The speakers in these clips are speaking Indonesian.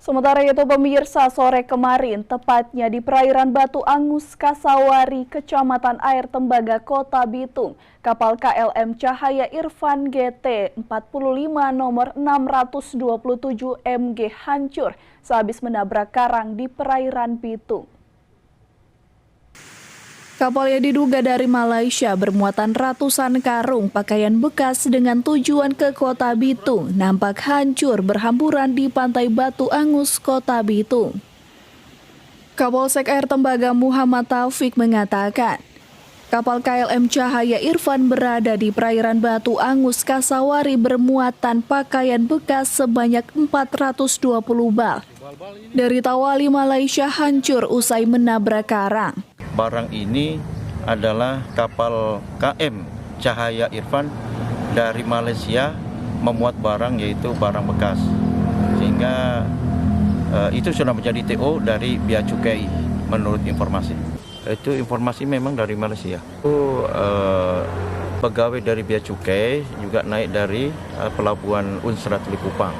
Sementara itu pemirsa, sore kemarin, tepatnya di perairan Batu Angus, Kasawari, Kecamatan Air Tembaga, Kota Bitung, kapal KLM Cahaya Irfan GT 45 nomor 627 MG hancur sehabis menabrak karang di perairan Bitung. Kapal yang diduga dari Malaysia bermuatan ratusan karung pakaian bekas dengan tujuan ke Kota Bitung nampak hancur berhamburan di pantai Batu Angus, Kota Bitung. Kapolsek Air Tembaga Muhammad Taufik mengatakan, kapal KLM Cahaya Irfan berada di perairan Batu Angus, Kasawari bermuatan pakaian bekas sebanyak 420 bal. Dari Tawali, Malaysia hancur usai menabrak karang. Barang ini adalah kapal KM Cahaya Irfan dari Malaysia memuat barang yaitu barang bekas. Sehingga itu sudah menjadi TO dari Bea Cukai menurut informasi. Itu informasi memang dari Malaysia. Itu pegawai dari Bea Cukai juga naik dari pelabuhan Unsra Likupang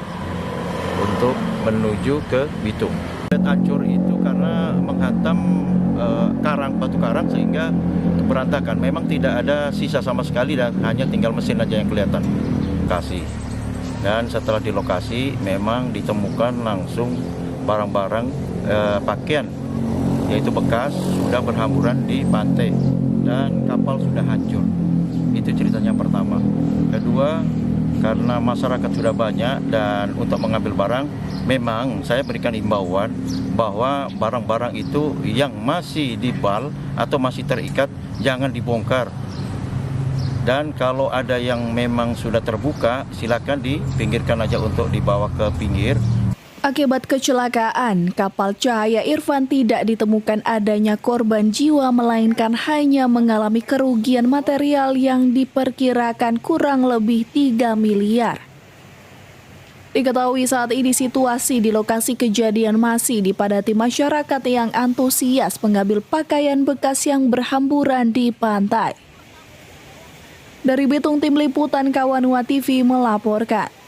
untuk menuju ke Bitung. Hancur itu karena menghantam batu karang sehingga berantakan. Memang tidak ada sisa sama sekali dan hanya tinggal mesin aja yang kelihatan lokasi. Dan setelah di lokasi memang ditemukan langsung barang-barang pakaian yaitu bekas sudah berhamburan di pantai dan kapal sudah hancur. Itu ceritanya pertama. Kedua, karena masyarakat sudah banyak dan untuk mengambil barang, memang saya berikan imbauan bahwa barang-barang itu yang masih di bal atau masih terikat jangan dibongkar. Dan kalau ada yang memang sudah terbuka, silakan dipinggirkan aja untuk dibawa ke pinggir. Akibat kecelakaan, kapal Cahaya Irfan tidak ditemukan adanya korban jiwa melainkan hanya mengalami kerugian material yang diperkirakan kurang lebih 3 miliar. Diketahui saat ini situasi di lokasi kejadian masih dipadati masyarakat yang antusias mengambil pakaian bekas yang berhamburan di pantai. Dari Bitung, Tim Liputan Kawanua TV melaporkan.